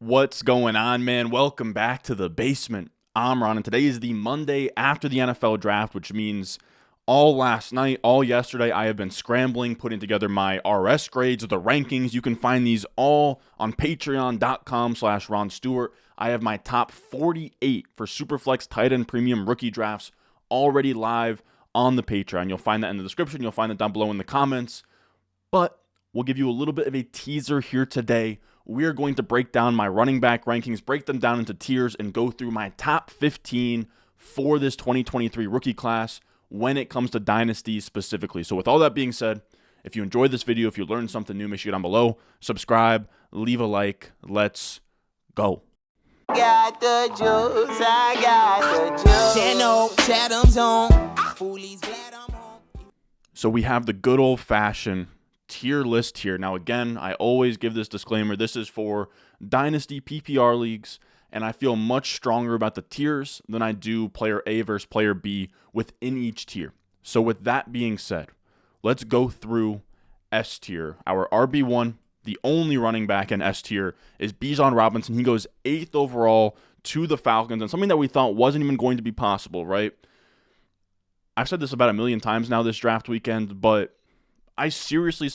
What's going on, man? Welcome back to the basement. I'm Ron, and today is the Monday after the NFL draft, which means all last night, all yesterday, I have been scrambling, putting together my RS grades, the rankings. You can find these all on patreon.com/Ron Stewart. I have my top 48 for Superflex tight end premium rookie drafts already live on the Patreon. You'll find that in the description. You'll find it down below in the comments. But we'll give you a little bit of a teaser here today. We are going to break down my running back rankings, break them down into tiers, and go through my top 15 for this 2023 rookie class when it comes to Dynasty specifically. So with all that being said, if you enjoyed this video, if you learned something new, make sure you down below, subscribe, leave a like. Let's go. Got the juice, I got the juice. 10 old Chatham's on. Foolies glad I'm home. So we have the good old-fashioned tier list here. Now, again, I always give this disclaimer. This is for Dynasty PPR leagues, and I feel much stronger about the tiers than I do player A versus player B within each tier. So with that being said, let's go through S tier. Our RB1, the only running back in S tier, is Bijan Robinson. He goes 8th overall to the Falcons, and something that we thought wasn't even going to be possible, right? I've said this about a million times now this draft weekend, but I seriously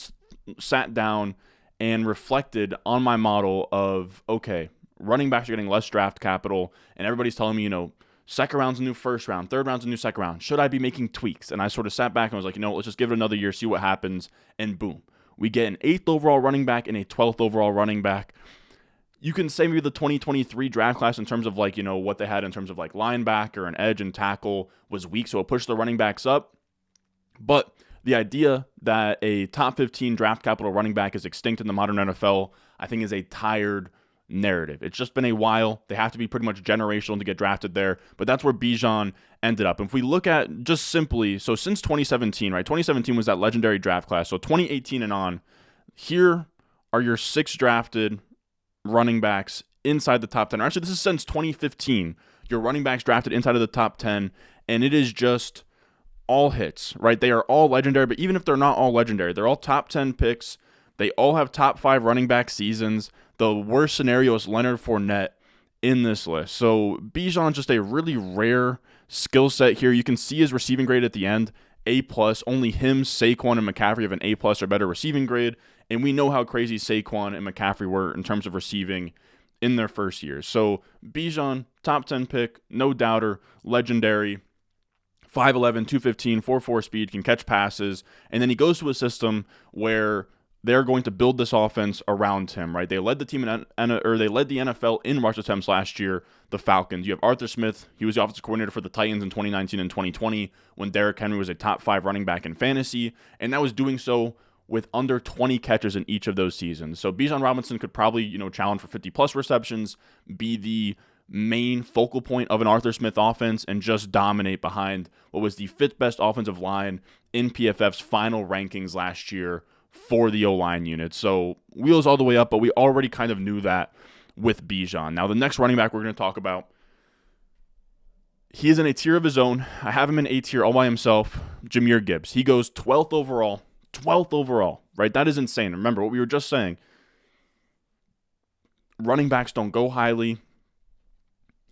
sat down and reflected on my model of, okay, running backs are getting less draft capital, and everybody's telling me, second round's a new first round, third round's a new second round. Should I be making tweaks? And I sort of sat back and was like, let's just give it another year, see what happens, and boom. We get an 8th overall running back and a 12th overall running back. You can say maybe the 2023 draft class in terms of what they had in terms of linebacker and edge and tackle was weak, so it pushed the running backs up. But the idea that a top 15 draft capital running back is extinct in the modern NFL, I think, is a tired narrative. It's just been a while. They have to be pretty much generational to get drafted there, but that's where Bijan ended up. And if we look at just simply, so since 2017, right? 2017 was that legendary draft class. So 2018 and on, here are your 6 drafted running backs inside the top 10. Actually, this is since 2015. Your running backs drafted inside of the top 10, and it is just all hits, right? They are all legendary, but even if they're not all legendary, they're all top 10 picks. They all have top 5 running back seasons. The worst scenario is Leonard Fournette in this list. So Bijan's just a really rare skill set here. You can see his receiving grade at the end, A+. Only him, Saquon, and McCaffrey have an A+ or better receiving grade, and we know how crazy Saquon and McCaffrey were in terms of receiving in their first years. So Bijan, top 10 pick, no doubter, legendary. 5'11", 215, 4.4 speed, can catch passes, and then he goes to a system where they're going to build this offense around him, right? They led the team they led the NFL in rush attempts last year, the Falcons. You have Arthur Smith. He was the offensive coordinator for the Titans in 2019 and 2020 when Derrick Henry was a top 5 running back in fantasy, and that was doing so with under 20 catches in each of those seasons. So Bijan Robinson could probably, challenge for 50-plus receptions, be the main focal point of an Arthur Smith offense, and just dominate behind what was the 5th best offensive line in PFF's final rankings last year for the O-line unit. So wheels all the way up, but we already kind of knew that with Bijan. Now the next running back we're going to talk about, he is in a tier of his own. I have him in A tier all by himself, Jahmyr Gibbs. He goes 12th overall, right? That is insane. Remember what we were just saying. Running backs don't go highly.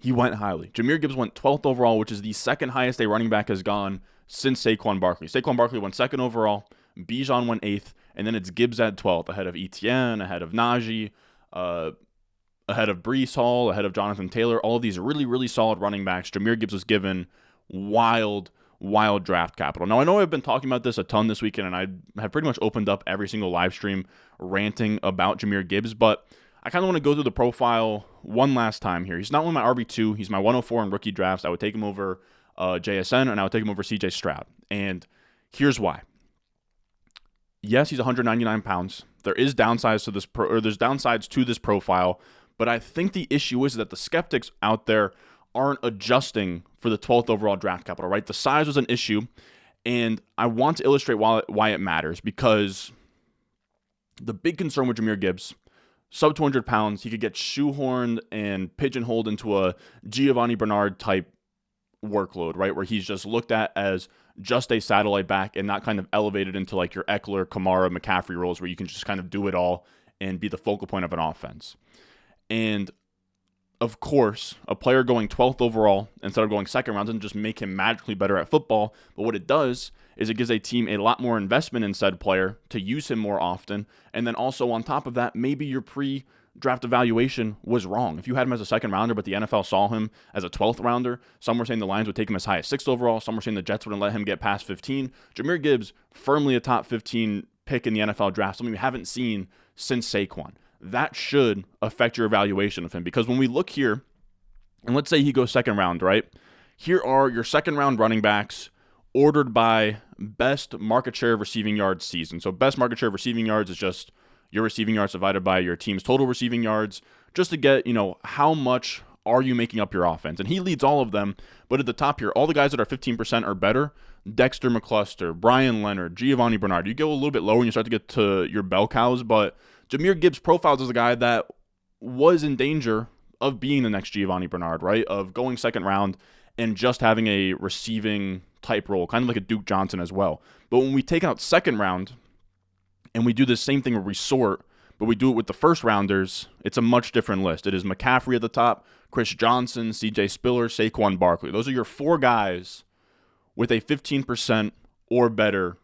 He went highly. Jahmyr Gibbs went 12th overall, which is the second highest a running back has gone since Saquon Barkley. Saquon Barkley went 2nd overall. Bijan went 8th. And then it's Gibbs at 12th, ahead of Etienne, ahead of Najee, ahead of Breece Hall, ahead of Jonathan Taylor. All of these really, really solid running backs. Jahmyr Gibbs was given wild draft capital. Now, I know I've been talking about this a ton this weekend, and I have pretty much opened up every single live stream ranting about Jahmyr Gibbs, but I kind of want to go through the profile one last time here. He's not only my RB2, he's my 104 in rookie drafts. I would take him over JSN, and I would take him over CJ Stroud. And here's why. Yes, he's 199 pounds. There is downsides to this there's downsides to this profile, but I think the issue is that the skeptics out there aren't adjusting for the 12th overall draft capital, right? The size was an issue, and I want to illustrate why it matters, because the big concern with Jahmyr Gibbs, sub 200 pounds, he could get shoehorned and pigeonholed into a Giovanni Bernard type workload, right? Where he's just looked at as just a satellite back and not kind of elevated into like your Eckler, Kamara, McCaffrey roles where you can just kind of do it all and be the focal point of an offense. And of course, a player going 12th overall instead of going second round doesn't just make him magically better at football, but what it does is it gives a team a lot more investment in said player to use him more often. And then also on top of that, maybe your pre-draft evaluation was wrong. If you had him as a second rounder, but the NFL saw him as a 12th rounder, some were saying the Lions would take him as high as 6th overall. Some were saying the Jets wouldn't let him get past 15. Jahmyr Gibbs, firmly a top 15 pick in the NFL draft, something we haven't seen since Saquon. That should affect your evaluation of him, because when we look here, and let's say he goes second round, right? Here are your second round running backs ordered by best market share of receiving yards season. So best market share of receiving yards is just your receiving yards divided by your team's total receiving yards, just to get, how much are you making up your offense? And he leads all of them, but at the top here, all the guys that are 15% or better, Dexter McCluster, Brian Leonard, Giovanni Bernard. You go a little bit lower when you start to get to your bell cows, but Jahmyr Gibbs profiles as a guy that was in danger of being the next Giovanni Bernard, right? Of going second round and just having a receiving type role, kind of like a Duke Johnson as well. But when we take out second round and we do the same thing where we sort, but we do it with the first rounders, it's a much different list. It is McCaffrey at the top, Chris Johnson, CJ Spiller, Saquon Barkley. Those are your four guys with a 15% or better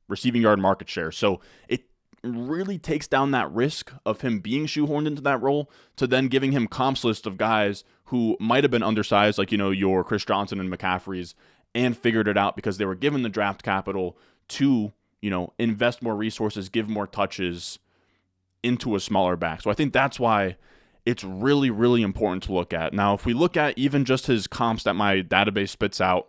receiving yard market share. So it really takes down that risk of him being shoehorned into that role to then giving him comps list of guys who might have been undersized, like, your Chris Johnson and McCaffrey's, and figured it out because they were given the draft capital to, invest more resources, give more touches into a smaller back. So I think that's why it's really, really important to look at. Now, if we look at even just his comps that my database spits out,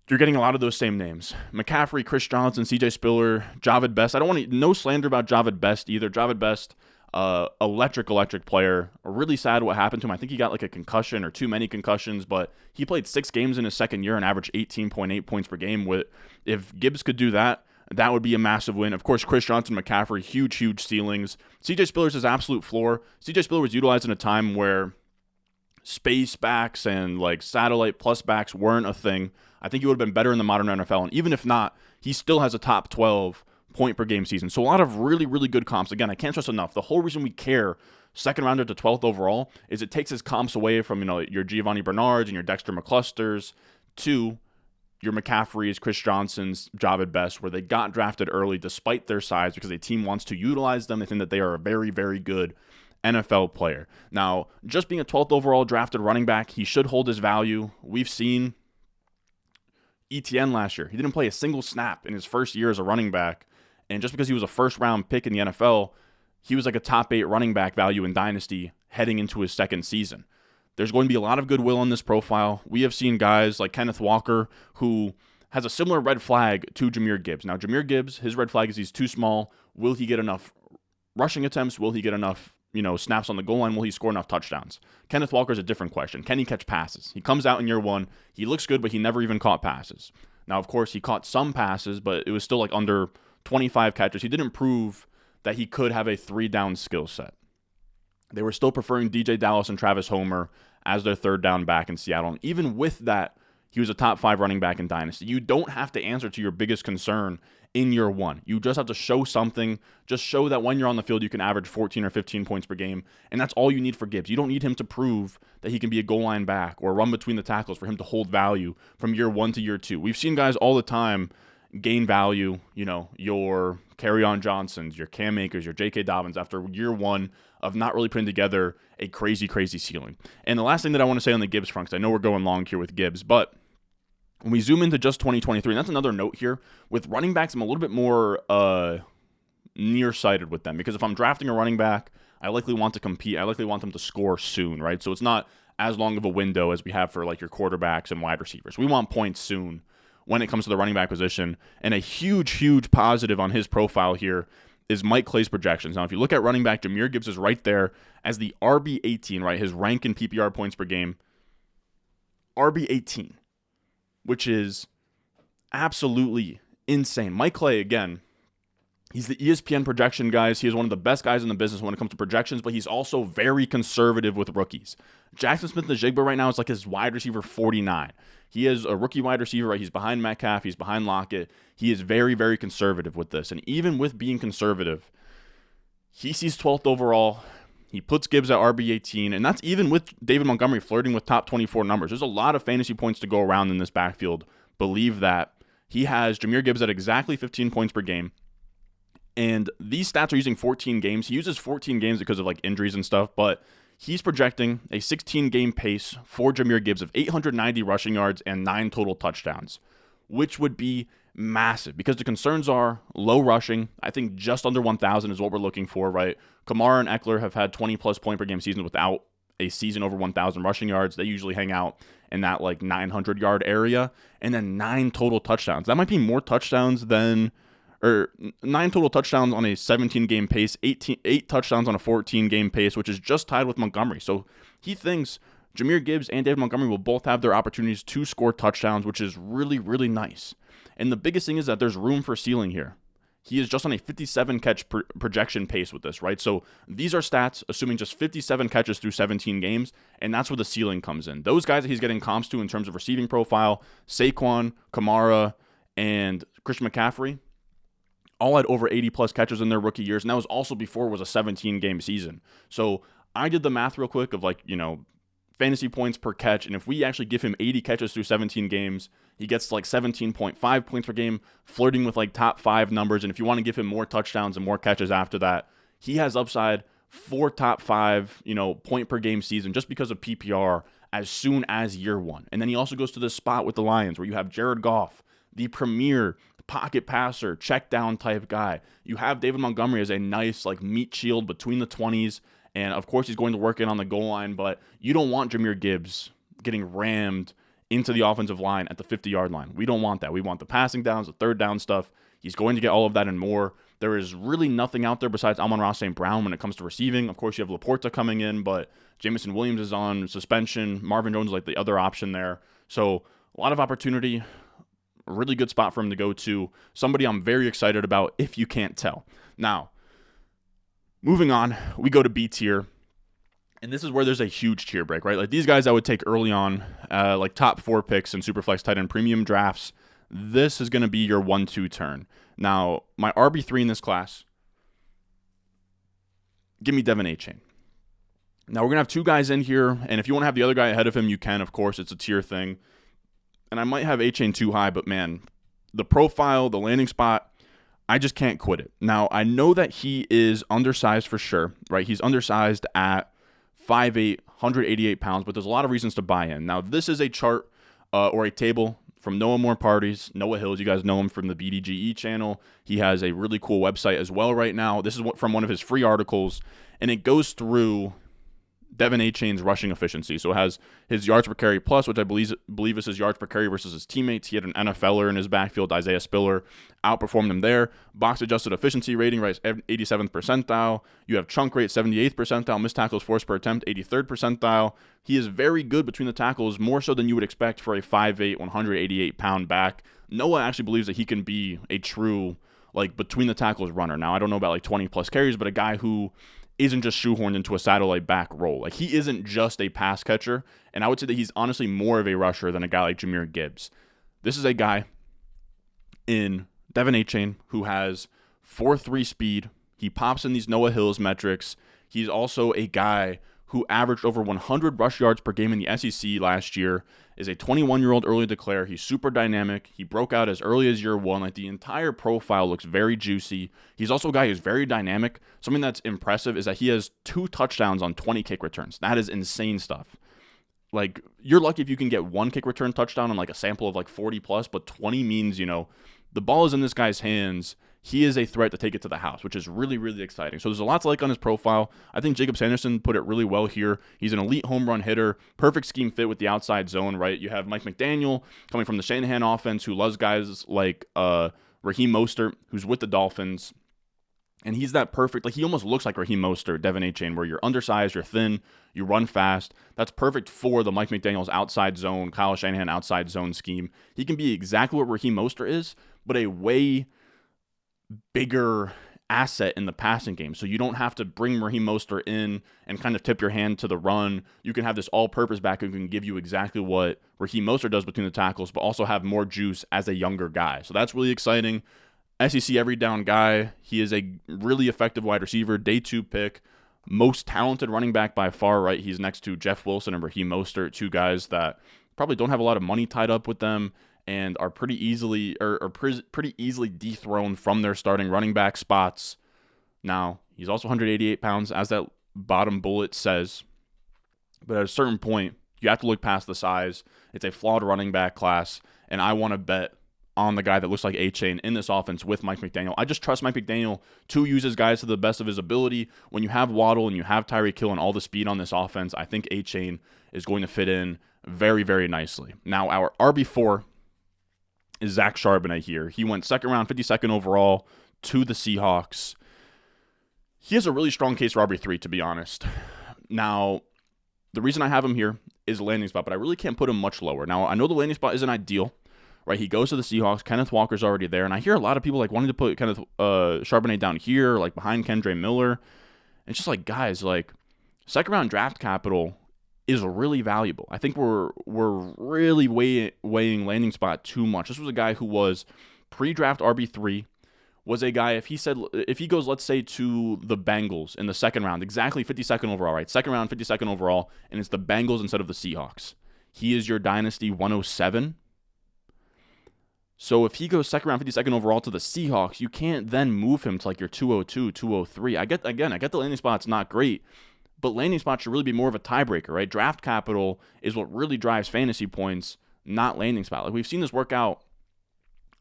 you're getting a lot of those same names. McCaffrey, Chris Johnson, CJ Spiller, Jahvid Best. I don't want no slander about Jahvid Best either. Jahvid Best, electric player. Really sad what happened to him. I think he got like a concussion or too many concussions, but he played 6 games in his second year and averaged 18.8 points per game. If Gibbs could do that, that would be a massive win. Of course, Chris Johnson, McCaffrey, huge ceilings. CJ Spiller's his absolute floor. CJ Spiller was utilized in a time where space backs and like satellite plus backs weren't a thing. I think he would have been better in the modern NFL. And even if not, he still has a top 12 point per game season. So a lot of really, really good comps. Again, I can't stress enough. The whole reason we care second rounder to 12th overall is it takes his comps away from, your Giovanni Bernards and your Dexter McClusters to your McCaffreys, Chris Johnsons, Jahvid Best, where they got drafted early despite their size because a team wants to utilize them. They think that they are a very, very good NFL player. Now, just being a 12th overall drafted running back, he should hold his value. We've seen ETN last year. He didn't play a single snap in his first year as a running back. And just because he was a first-round pick in the NFL, he was like a top 8 running back value in Dynasty heading into his second season. There's going to be a lot of goodwill in this profile. We have seen guys like Kenneth Walker, who has a similar red flag to Jahmyr Gibbs. Now, Jahmyr Gibbs, his red flag is he's too small. Will he get enough rushing attempts? Will he get enough snaps on the goal line? Will he score enough touchdowns? Kenneth Walker is a different question. Can he catch passes? He comes out in year one. He looks good, but he never even caught passes. Now, of course, he caught some passes, but it was still like under 25 catches. He didn't prove that he could have a 3-down skill set. They were still preferring DJ Dallas and Travis Homer as their third down back in Seattle. And even with that, he was a top 5 running back in Dynasty. You don't have to answer to your biggest concern in year one. You just have to show something. Just show that when you're on the field, you can average 14 or 15 points per game. And that's all you need for Gibbs. You don't need him to prove that he can be a goal line back or run between the tackles for him to hold value from year 1 to year 2. We've seen guys all the time gain value, your Kerryon Johnsons, your Cam Akers, your J.K. Dobbins after year 1 of not really putting together a crazy ceiling. And the last thing that I want to say on the Gibbs front, because I know we're going long here with Gibbs, but when we zoom into just 2023, and that's another note here, with running backs, I'm a little bit more nearsighted with them, because if I'm drafting a running back, I likely want to compete. I likely want them to score soon, right? So it's not as long of a window as we have for like your quarterbacks and wide receivers. We want points soon when it comes to the running back position. And a huge positive on his profile here is Mike Clay's projections. Now, if you look at running back, Jahmyr Gibbs is right there as the RB18, right? His rank in PPR points per game, RB18, which is absolutely insane. Mike Clay, again, he's the ESPN projection guys. He is one of the best guys in the business when it comes to projections, but he's also very conservative with rookies. Jackson Smith-Njigba right now is like his wide receiver 49. He is a rookie wide receiver, right? He's behind Metcalf. He's behind Lockett. He is very conservative with this. And even with being conservative, he sees 12th overall. He puts Gibbs at RB18, and that's even with David Montgomery flirting with top 24 numbers. There's a lot of fantasy points to go around in this backfield. Believe that. He has Jahmyr Gibbs at exactly 15 points per game. And these stats are using 14 games. He uses 14 games because of like injuries and stuff, but he's projecting a 16-game pace for Jahmyr Gibbs of 890 rushing yards and 9 total touchdowns, which would be massive because the concerns are low rushing. I think just under 1,000 is what we're looking for, right? Kamara and Eckler have had 20-plus point per game seasons without a season over 1,000 rushing yards. They usually hang out in that like 900-yard area, and then 9 total touchdowns. That might be more touchdowns than, or 9 total touchdowns on a 17-game pace, 8 touchdowns on a 14-game pace, which is just tied with Montgomery. So he thinks Jahmyr Gibbs and David Montgomery will both have their opportunities to score touchdowns, which is really, really nice. And the biggest thing is that there's room for ceiling here. He is just on a 57 catch projection pace with this, right? So these are stats assuming just 57 catches through 17 games, and that's where the ceiling comes in. Those guys that he's getting comps to in terms of receiving profile, Saquon, Kamara, and Christian McCaffrey, all had over 80-plus catches in their rookie years, and that was also before it was a 17-game season. So I did the math real quick of fantasy points per catch, and if we actually give him 80 catches through 17 games, he gets like 17.5 points per game, flirting with like top 5 numbers. And if you want to give him more touchdowns and more catches after that, he has upside for top 5, point per game season just because of PPR as soon as year 1. And then he also goes to this spot with the Lions where you have Jared Goff, the premier pocket passer, check down type guy. You have David Montgomery as a nice like meat shield between the 20s. And of course he's going to work in on the goal line, but you don't want Jahmyr Gibbs getting rammed into the offensive line at the 50-yard line. We don't want that. We want the passing downs, the third down stuff. He's going to get all of that and more. There is really nothing out there besides Amon-Ra St. Brown when it comes to receiving. Of course, you have Laporta coming in, but Jameson Williams is on suspension. Marvin Jones is like the other option there. So a lot of opportunity. A really good spot for him to go to. Somebody I'm very excited about if you can't tell. Now, moving on, we go to B tier. And this is where there's a huge tier break, right? Like these guys I would take early on, like top 4 picks in Superflex tight end premium drafts. This is going to be your 1-2 turn. Now, my RB3 in this class, give me Devon Achane. Now, we're going to have 2 guys in here, and if you want to have the other guy ahead of him, you can, of course. It's a tier thing. And I might have Achane too high, but man, the profile, the landing spot, I just can't quit it. Now, I know that he is undersized for sure, right? He's undersized at 5'8", 188 pounds, but there's a lot of reasons to buy in. Now, this is a chart or a table from Noah More Parties, Noah Hills. You guys know him from the BDGE channel. He has a really cool website as well right now. This is from one of his free articles, and it goes through Devon Achane's rushing efficiency. So it has his yards per carry plus, which I believe is his yards per carry versus his teammates. He had an NFLer in his backfield, Isaiah Spiller, outperformed him there. Box adjusted efficiency rating, right, 87th percentile. You have chunk rate, 78th percentile. Missed tackles forced per attempt, 83rd percentile. He is very good between the tackles, more so than you would expect for a 5'8", 188-pound back. Noah actually believes that he can be a true, like, between the tackles runner. Now, I don't know about, like, 20-plus carries, but a guy who isn't just shoehorned into a satellite back role. Like, he isn't just a pass catcher, and I would say that he's honestly more of a rusher than a guy like Jahmyr Gibbs. This is a guy in Devon Achane who has 4.3 speed. He pops in these Noah Hills metrics. He's also a guy who averaged over 100 rush yards per game in the SEC last year, is a 21-year-old early declare. He's super dynamic. He broke out as early as year 1. Like, the entire profile looks very juicy. He's also a guy who's very dynamic. Something that's impressive is that he has 2 touchdowns on 20 kick returns. That is insane stuff. Like, you're lucky if you can get 1 kick return touchdown on like a sample of like 40 plus, but 20 means, the ball is in this guy's hands. He is a threat to take it to the house, which is really, really exciting. So there's a lot to like on his profile. I think Jacob Sanderson put it really well here. He's an elite home run hitter, perfect scheme fit with the outside zone, right? You have Mike McDaniel coming from the Shanahan offense who loves guys like Raheem Mostert, who's with the Dolphins. And he's that perfect, like he almost looks like Raheem Mostert, Devon Achane, where you're undersized, you're thin, you run fast. That's perfect for the Mike McDaniel's outside zone, Kyle Shanahan outside zone scheme. He can be exactly what Raheem Mostert is, but a way bigger asset in the passing game. So you don't have to bring Raheem Mostert in and kind of tip your hand to the run. You can have this all-purpose back who can give you exactly what Raheem Mostert does between the tackles, but also have more juice as a younger guy. So that's really exciting. SEC every down guy. He is a really effective wide receiver, day 2 pick. most talented running back by far, right? He's next to Jeff Wilson and Raheem Mostert, two guys that probably don't have a lot of money tied up with them and are pretty easily pretty easily dethroned from their starting running back spots. Now, he's also 188 pounds, as that bottom bullet says. But at a certain point, you have to look past the size. It's a flawed running back class, and I want to bet on the guy that looks like Achane in this offense with Mike McDaniel. I just trust Mike McDaniel to use his guys to the best of his ability. When you have Waddle and you have Tyreek Hill and all the speed on this offense, I think Achane is going to fit in very, very nicely. Now, our RB4 is Zach Charbonnet here. He went second round, 52nd overall to the Seahawks. He has a really strong case for RB3, to be honest. Now, the reason I have him here is a landing spot, but I really can't put him much lower. Now, I know the landing spot isn't ideal, right? He goes to the Seahawks. Kenneth Walker's already there, and I hear a lot of people like wanting to put Kenneth Charbonnet down here, like behind Kendre Miller. It's just like, guys, like second round draft capital is really valuable. I think we're really weighing landing spot too much. This was a guy who was pre-draft RB3, was a guy, if he goes, let's say, to the Bengals in the second round, exactly 52nd overall, right? Second round, 52nd overall, and it's the Bengals instead of the Seahawks. He is your Dynasty 107. So if he goes second round, 52nd overall to the Seahawks, you can't then move him to like your 202, 203. I get the landing spot's not great, but landing spot should really be more of a tiebreaker, right? Draft capital is what really drives fantasy points, not landing spot. Like we've seen this work out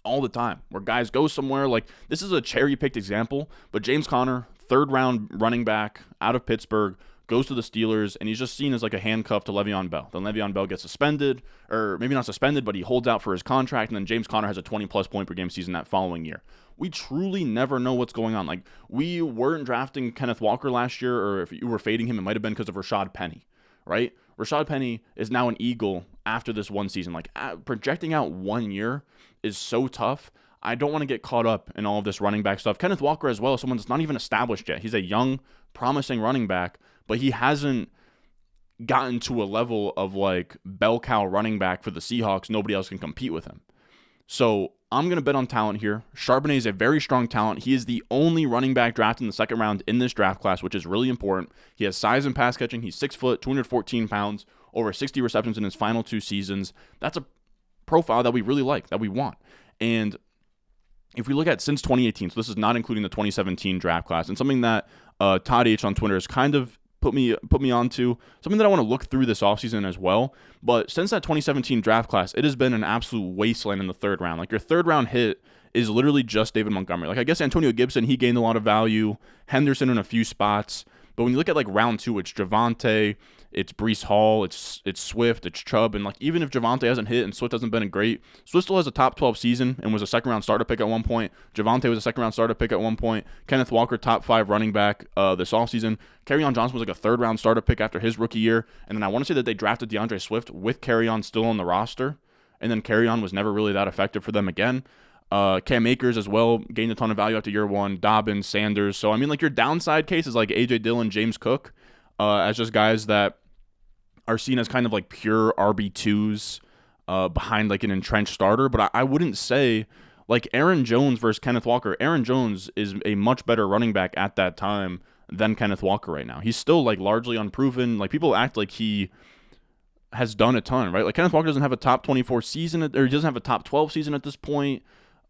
all the time, where guys go somewhere. Like this is a cherry-picked example, but James Conner, third-round running back out of Pittsburgh, goes to the Steelers, and he's just seen as like a handcuff to Le'Veon Bell. Then Le'Veon Bell gets suspended, or maybe not suspended, but he holds out for his contract, and then James Conner has a 20-plus point per game season that following year. We truly never know what's going on. Like, we weren't drafting Kenneth Walker last year, or if you were fading him, it might have been because of Rashad Penny, right? Rashad Penny is now an Eagle after this one season. Like, projecting out 1 year is so tough. I don't want to get caught up in all of this running back stuff. Kenneth Walker as well, someone that's not even established yet. He's a young, promising running back, but he hasn't gotten to a level of like bell cow running back for the Seahawks. Nobody else can compete with him. So I'm going to bet on talent here. Charbonnet is a very strong talent. He is the only running back drafted in the second round in this draft class, which is really important. He has size and pass catching. He's 6 foot, 214 pounds, over 60 receptions in his final 2 seasons. That's a profile that we really like, that we want. And if we look at since 2018, so this is not including the 2017 draft class, and something that Todd H on Twitter has kind of put me onto, something that I want to look through this offseason as well. But since that 2017 draft class, it has been an absolute wasteland in the third round. Like, your third round hit is literally just David Montgomery. Like, I guess Antonio Gibson, he gained a lot of value. Henderson in a few spots. But when you look at like round 2, it's Javonte, it's Breece Hall, it's Swift, it's Chubb, and like even if Javonte hasn't hit and Swift hasn't been great, Swift still has a top 12 season and was a second round starter pick at one point. Javonte was a second round starter pick at one point. Kenneth Walker, top 5 running back this offseason. Kerryon Johnson was like a third round starter pick after his rookie year, and then I want to say that they drafted DeAndre Swift with Kerryon still on the roster, and then Kerryon was never really that effective for them again. Cam Akers as well gained a ton of value after year 1. Dobbins, Sanders. So I mean, like, your downside case is like AJ Dillon, James Cook, as just guys that are seen as kind of like pure RB2s behind like an entrenched starter. But I wouldn't say like Aaron Jones versus Kenneth Walker. Aaron Jones is a much better running back at that time than Kenneth Walker right now. He's still like largely unproven. Like, people act like he has done a ton, right? Like, Kenneth Walker doesn't have a top 24 season, or he doesn't have a top 12 season at this point.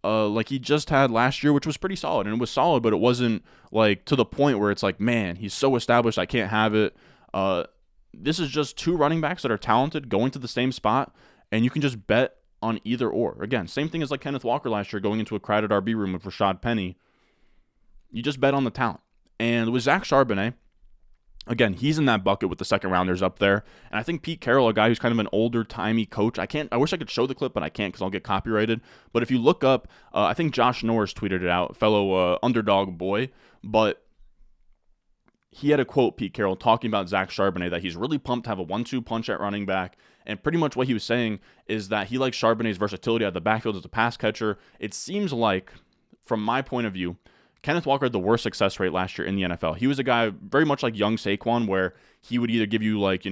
Like he just had last year, which was pretty solid, and it was solid, but it wasn't like to the point where it's like, man, he's so established, I can't have it. This is just 2 running backs that are talented going to the same spot, and you can just bet on either or. Again, same thing as like Kenneth Walker last year going into a crowded RB room with Rashad Penny. You just bet on the talent. And with Zach Charbonnet, again, he's in that bucket with the second rounders up there. And I think Pete Carroll, a guy who's kind of an older timey coach, I wish I could show the clip, but I can't because I'll get copyrighted. But if you look up, I think Josh Norris tweeted it out, fellow underdog boy, but he had a quote, Pete Carroll, talking about Zach Charbonnet, that he's really pumped to have a 1-2 punch at running back. And pretty much what he was saying is that he likes Charbonnet's versatility at the backfield as a pass catcher. It seems like, from my point of view, Kenneth Walker had the worst success rate last year in the NFL. He was a guy very much like young Saquon, where he would either give you like,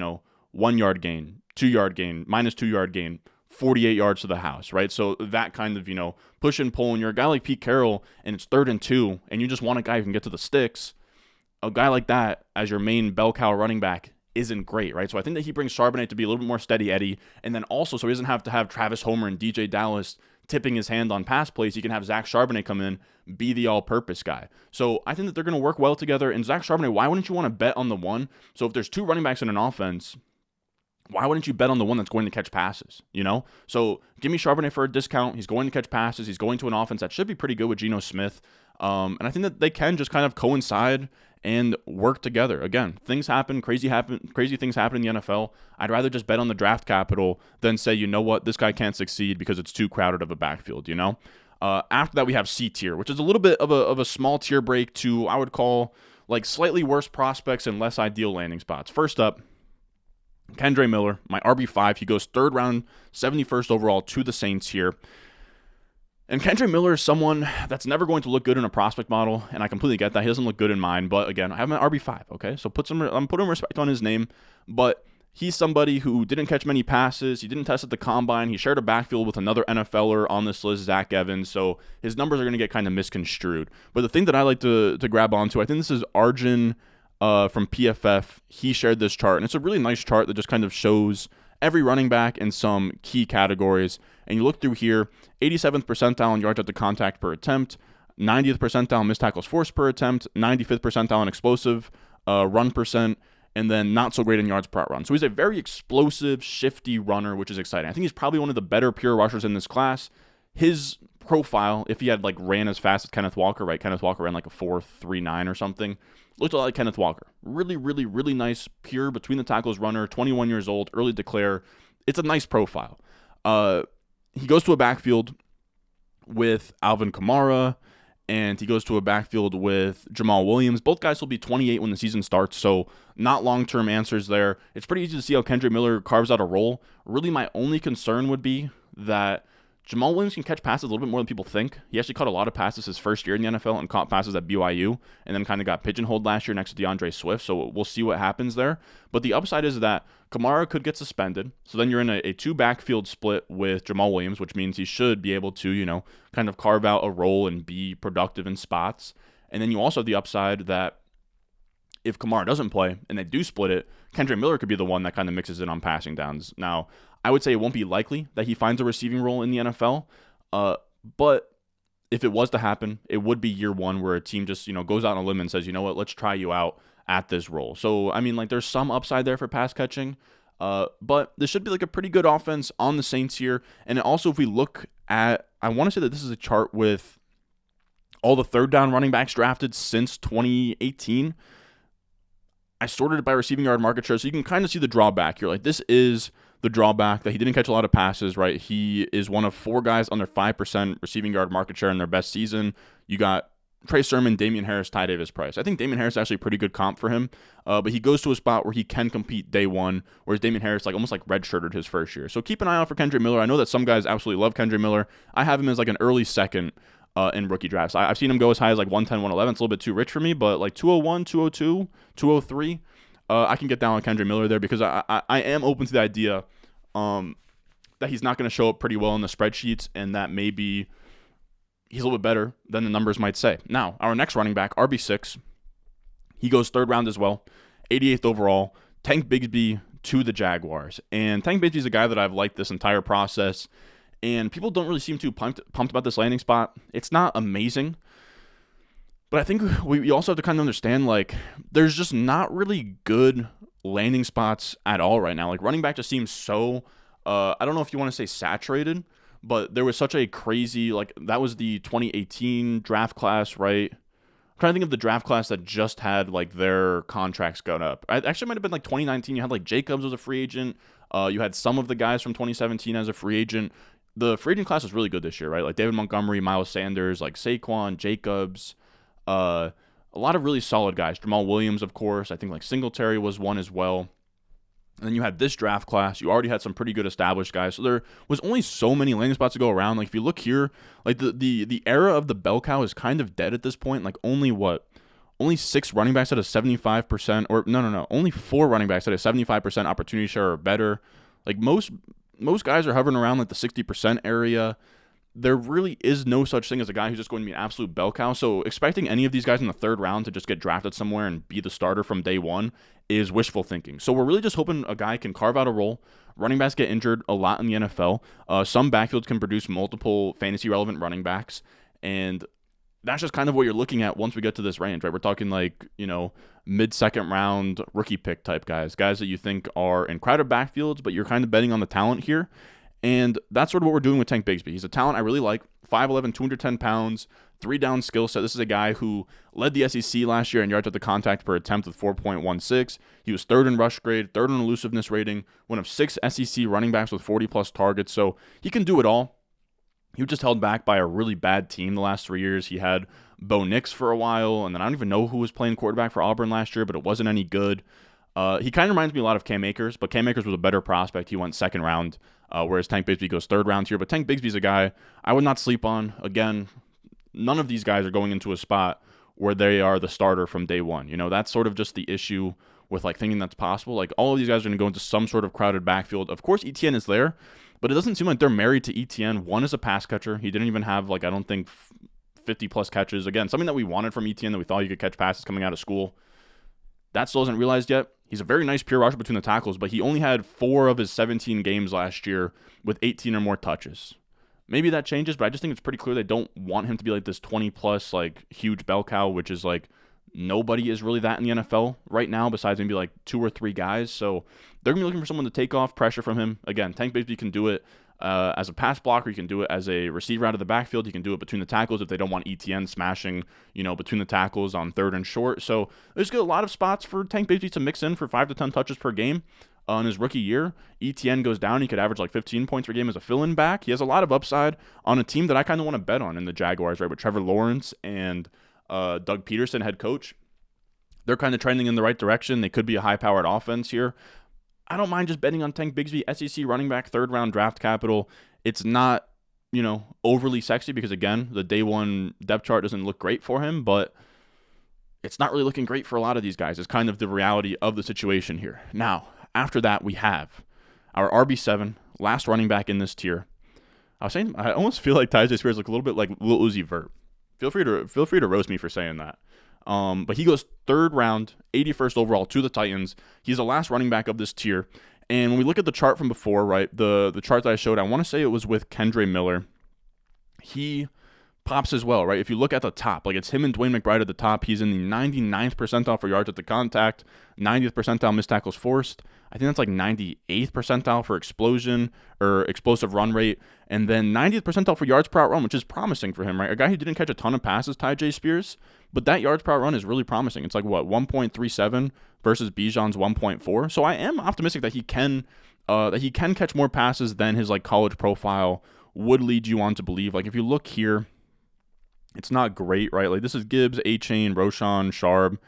1 yard gain, 2 yard gain, minus 2 yard gain, 48 yards to the house, right? So that kind of, push and pull. And you're a guy like Pete Carroll, and it's 3rd and 2, and you just want a guy who can get to the sticks. a guy like that as your main bell cow running back isn't great, right? So I think that he brings Charbonnet to be a little bit more steady Eddie, and then also so he doesn't have to have Travis Homer and DJ Dallas tipping his hand on pass plays. He can have Zach Charbonnet come in, be the all-purpose guy. So I think that they're going to work well together. And Zach Charbonnet, why wouldn't you want to bet on the one? So if there's two running backs in an offense, why wouldn't you bet on the one that's going to catch passes, you know? So give me Charbonnet for a discount. He's going to catch passes. He's going to an offense that should be pretty good with Geno Smith. And I think that they can just kind of coincide and work together. Again, things happen, crazy things happen in the NFL. I'd rather just bet on the draft capital than say, you know what, this guy can't succeed because it's too crowded of a backfield, you know? After that, we have C tier, which is a little bit of a small tier break to, I would call, like slightly worse prospects and less ideal landing spots. First up, Kendre Miller, my RB5. He goes 3rd round, 71st overall to the Saints here. And Kendre Miller is someone that's never going to look good in a prospect model, and I completely get that. He doesn't look good in mine, but again, I have him at RB5, okay? So I'm putting respect on his name, but he's somebody who didn't catch many passes. He didn't test at the combine. He shared a backfield with another NFLer on this list, Zach Evans, so his numbers are going to get kind of misconstrued. But the thing that I like to grab onto, I think this is Arjun from PFF. He shared this chart, and it's a really nice chart that just kind of shows every running back in some key categories. And you look through here, 87th percentile in yards after contact per attempt, 90th percentile in missed tackles forced per attempt, 95th percentile in explosive run percent, and then not so great in yards per run. So he's a very explosive, shifty runner, which is exciting. I think he's probably one of the better pure rushers in this class. His profile, if he had like ran as fast as Kenneth Walker, right? Kenneth Walker ran like a 4.39 or something. Looked a lot like Kenneth Walker. Really, really, really nice, pure between the tackles runner, 21 years old, early declare. It's a nice profile. He goes to a backfield with Alvin Kamara, and he goes to a backfield with Jamal Williams. Both guys will be 28 when the season starts, so not long-term answers there. It's pretty easy to see how Kendre Miller carves out a role. Really, my only concern would be that Jamal Williams can catch passes a little bit more than people think. He actually caught a lot of passes his first year in the NFL and caught passes at BYU and then kind of got pigeonholed last year next to DeAndre Swift, so we'll see what happens there. But the upside is that Kamara could get suspended, so then you're in a two backfield split with Jamal Williams, which means he should be able to, kind of carve out a role and be productive in spots. And then you also have the upside that if Kamara doesn't play and they do split it, Kendre Miller could be the one that kind of mixes in on passing downs. Now, I would say it won't be likely that he finds a receiving role in the NFL, but if it was to happen, it would be year one where a team just, goes out on a limb and says, you know what, let's try you out at this role. So, I mean, there's some upside there for pass catching, but this should be a pretty good offense on the Saints here. And also, if we look at, I want to say that this is a chart with all the third down running backs drafted since 2018. I sorted it by receiving yard market share, so you can kind of see the drawback here. This is the drawback that he didn't catch a lot of passes, right? He is one of four guys under 5% receiving yard market share in their best season. You got Trey Sermon, Damian Harris, Ty Davis Price. I think Damian Harris is actually a pretty good comp for him, but he goes to a spot where he can compete day one, whereas Damian Harris almost redshirted his first year. So keep an eye out for Kendre Miller. I know that some guys absolutely love Kendre Miller. I have him as an early second in rookie drafts. I've seen him go as high as 110, 111. It's a little bit too rich for me, but 201, 202, 203, I can get down on Kendre Miller there because I am open to the idea that he's not going to show up pretty well in the spreadsheets and that maybe he's a little bit better than the numbers might say. Now, our next running back, RB6, he goes third round as well, 88th overall, Tank Bigsby to the Jaguars. And Tank Bigsby is a guy that I've liked this entire process, and people don't really seem too pumped about this landing spot. It's not amazing, but I think we also have to kind of understand, there's just not really good landing spots at all right now. Running back just seems so, I don't know if you want to say saturated, but there was such a crazy, that was the 2018 draft class, right? I'm trying to think of the draft class that just had, their contracts going up. It actually might have been 2019. You had, Jacobs was a free agent. You had some of the guys from 2017 as a free agent. The free agent class was really good this year, right? David Montgomery, Miles Sanders, Saquon, Jacobs, a lot of really solid guys. Jamal Williams, of course. I think Singletary was one as well. And then you had this draft class. You already had some pretty good established guys. So there was only so many landing spots to go around. If you look here, the era of the bell cow is kind of dead at this point. Only 6 running backs at a 75%, or no, only 4 running backs at a 75% opportunity share or better. Most guys are hovering around the 60% area. there really is no such thing as a guy who's just going to be an absolute bell cow. So expecting any of these guys in the third round to just get drafted somewhere and be the starter from day one is wishful thinking. So we're really just hoping a guy can carve out a role. Running backs get injured a lot in the NFL. Some backfields can produce multiple fantasy-relevant running backs, and that's just kind of what you're looking at once we get to this range, right? We're talking like, mid-second round rookie pick type guys that you think are in crowded backfields, but you're kind of betting on the talent here. And that's sort of what we're doing with Tank Bigsby. He's a talent I really like. 5'11", 210 pounds, 3-down skill set. This is a guy who led the SEC last year in yards after contact per attempt with 4.16. He was third in rush grade, third in elusiveness rating, one of 6 SEC running backs with 40-plus targets. So he can do it all. He was just held back by a really bad team the last 3 years. He had Bo Nix for a while, and then I don't even know who was playing quarterback for Auburn last year, but it wasn't any good. He kind of reminds me a lot of Cam Akers, but Cam Akers was a better prospect. He went second round, whereas Tank Bigsby goes third round here. But Tank Bigsby's a guy I would not sleep on. Again, none of these guys are going into a spot where they are the starter from day one. That's sort of just the issue with thinking that's possible. All of these guys are going to go into some sort of crowded backfield. Of course, ETN is there, but it doesn't seem like they're married to ETN. One is a pass catcher. He didn't even have I don't think 50-plus catches. Again, something that we wanted from ETN, that we thought he could catch passes coming out of school. That still isn't realized yet. He's a very nice pure rusher between the tackles, but he only had 4 of his 17 games last year with 18 or more touches. Maybe that changes, but I just think it's pretty clear they don't want him to be this 20-plus huge bell cow, which is nobody is really that in the NFL right now besides maybe 2 or 3 guys. So they're going to be looking for someone to take off pressure from him. Again, Tank Bigsby can do it as a pass blocker. He can do it as a receiver out of the backfield. He can do it between the tackles if they don't want ETN smashing, between the tackles on third and short. So there's a lot of spots for Tank Bigsby to mix in for 5 to 10 touches per game. In his rookie year, ETN goes down. He could average 15 points per game as a fill-in back. He has a lot of upside on a team that I kind of want to bet on in the Jaguars, right, with Trevor Lawrence and Doug Peterson, head coach. They're kind of trending in the right direction. They could be a high-powered offense here. I don't mind just betting on Tank Bigsby, SEC running back, third-round draft capital. It's not, overly sexy because, again, the day one depth chart doesn't look great for him, but it's not really looking great for a lot of these guys. It's kind of the reality of the situation here. Now, after that, we have our RB7, last running back in this tier. I almost feel like Tyjae Spears look a little bit like Lil Uzi Vert. Feel free to roast me for saying that. But he goes third round, 81st overall to the Titans. He's the last running back of this tier. And when we look at the chart from before, right, the chart that I showed, I want to say it was with Kendre Miller. He pops as well, right? If you look at the top, it's him and Dwayne McBride at the top. He's in the 99th percentile for yards at the contact, 90th percentile missed tackles forced. I think that's 98th percentile for explosion or explosive run rate, and then 90th percentile for yards per out run, which is promising for him, right? A guy who didn't catch a ton of passes, Tyjae Spears, but that yards per out run is really promising. It's 1.37 versus Bijan's 1.4. So I am optimistic that he can catch more passes than his college profile would lead you on to believe. If you look here, it's not great, right? This is Gibbs, Achane, Roschon, Sharb.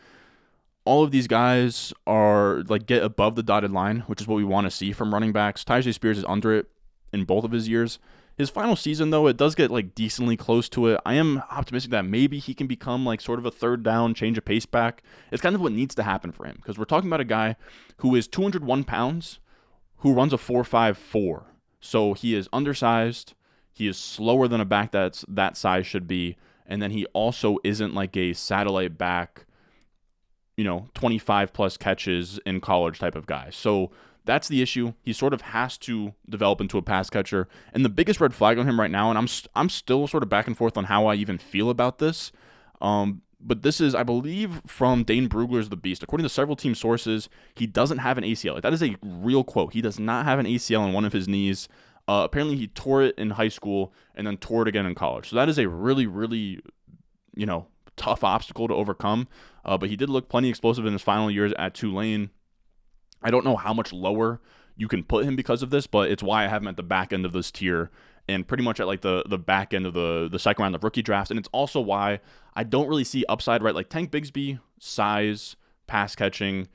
All of these guys are get above the dotted line, which is what we want to see from running backs. Tyjae Spears is under it in both of his years. His final season, though, it does get decently close to it. I am optimistic that maybe he can become sort of a third down, change of pace back. It's kind of what needs to happen for him because we're talking about a guy who is 201 pounds, who runs a 4.54. So he is undersized. He is slower than a back that size should be. And then he also isn't a satellite back, 25-plus catches in college type of guy. So that's the issue. He sort of has to develop into a pass catcher. And the biggest red flag on him right now, and I'm still sort of back and forth on how I even feel about this, but this is, I believe, from Dane Brugler's The Beast. According to several team sources, he doesn't have an ACL. That is a real quote. He does not have an ACL in one of his knees. Apparently, he tore it in high school and then tore it again in college. So that is a really, really, tough obstacle to overcome. But he did look plenty explosive in his final years at Tulane. I don't know how much lower you can put him because of this, but it's why I have him at the back end of this tier and pretty much at the back end of the second round of rookie drafts. And it's also why I don't really see upside, right? Tank Bigsby, size, pass catching,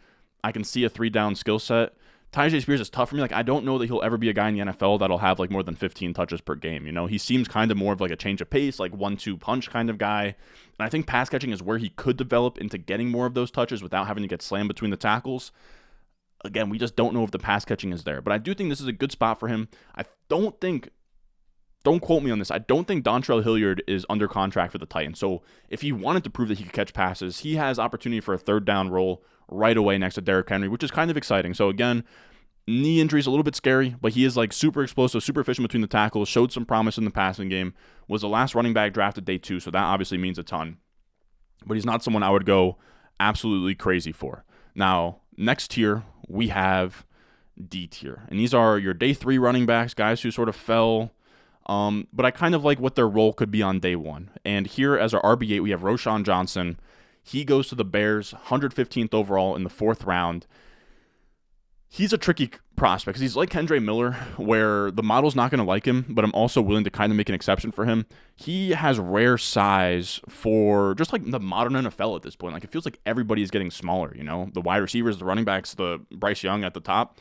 I can see a 3-down skill set. Tyjae Spears is tough for me. I don't know that he'll ever be a guy in the NFL that'll have more than 15 touches per game. He seems kind of more of a change of pace, 1-2 punch kind of guy. And I think pass catching is where he could develop into getting more of those touches without having to get slammed between the tackles. Again, we just don't know if the pass catching is there. But I do think this is a good spot for him. Don't don't quote me on this. I don't think Dontrell Hilliard is under contract for the Titans. So if he wanted to prove that he could catch passes, he has opportunity for a third down role right away next to Derrick Henry, which is kind of exciting. So again, knee injury is a little bit scary, but he is like super explosive, super efficient between the tackles, showed some promise in the passing game, was the last running back drafted day 2, so that obviously means a ton. But he's not someone I would go absolutely crazy for. Now, next tier, we have D tier. And these are your day 3 running backs, guys who sort of fell, but I kind of like what their role could be on day 1. And here as our RB8, we have Roschon Johnson. He goes to the Bears, 115th overall in the 4th round. He's a tricky prospect because he's like Kendre Miller, where the model's not going to like him, but I'm also willing to kind of make an exception for him. He has rare size for just like the modern NFL at this point. Like it feels like everybody is getting smaller, you know, the wide receivers, the running backs, the Bryce Young at the top.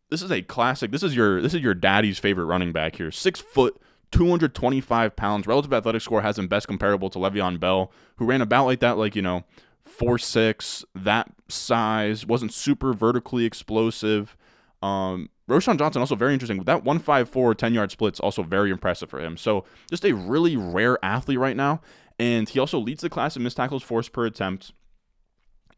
This is a classic. This is your daddy's favorite running back here. 6 foot, 225 pounds. Relative athletic score has him best comparable to Le'Veon Bell, who ran about like that, like, you know, 4'6", that size, wasn't super vertically explosive. Roschon Johnson, also very interesting. That 1.54 10-yard split's also very impressive for him. So just a really rare athlete right now. And he also leads the class in missed tackles forced per attempt.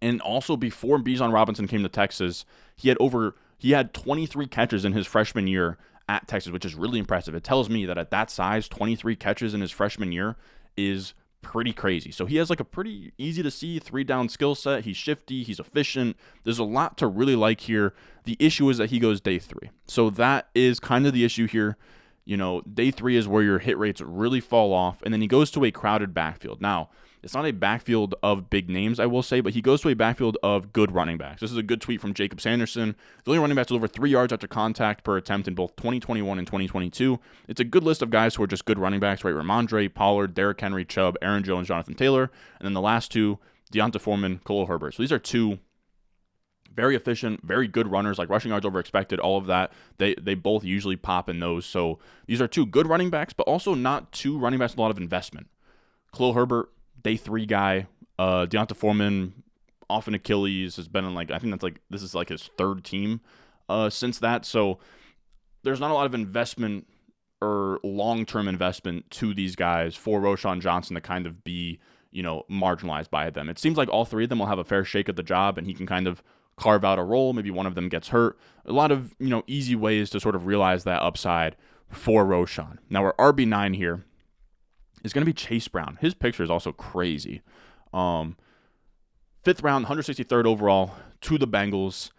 And also before Bijan Robinson came to Texas, he had 23 catches in his freshman year at Texas, which is really impressive. It tells me that at that size, 23 catches in his freshman year is pretty crazy. So he has like a pretty easy to see 3-down skill set. He's shifty. He's efficient. There's a lot to really like here. The issue is that he goes day 3. So that is kind of the issue here. You know, day 3 is where your hit rates really fall off. And then he goes to a crowded backfield. Now, it's not a backfield of big names, I will say, but he goes to a backfield of good running backs. This is a good tweet from Jacob Sanderson. The only running backs with over 3 yards after contact per attempt in both 2021 and 2022. It's a good list of guys who are just good running backs, right? Ramondre, Pollard, Derrick Henry, Chubb, Aaron Jones, Jonathan Taylor. And then the last 2, Deonta Foreman, Khalil Herbert. So these are 2 very efficient, very good runners, like rushing yards over expected, all of that. They both usually pop in those. So these are 2 good running backs, but also not 2 running backs with a lot of investment. Khalil Herbert, day 3 guy. Deonta Foreman, off an Achilles, has been in like, I think that's like, this is like his 3rd team since that. So there's not a lot of investment or long-term investment to these guys for Roschon Johnson to kind of be, you know, marginalized by them. It seems like all 3 of them will have a fair shake at the job, and he can kind of carve out a role. Maybe one of them gets hurt. A lot of, you know, easy ways to sort of realize that upside for Roschon. Now our RB9 here is going to be Chase Brown. His picture is also crazy. 5th round, 163rd overall to the Bengals.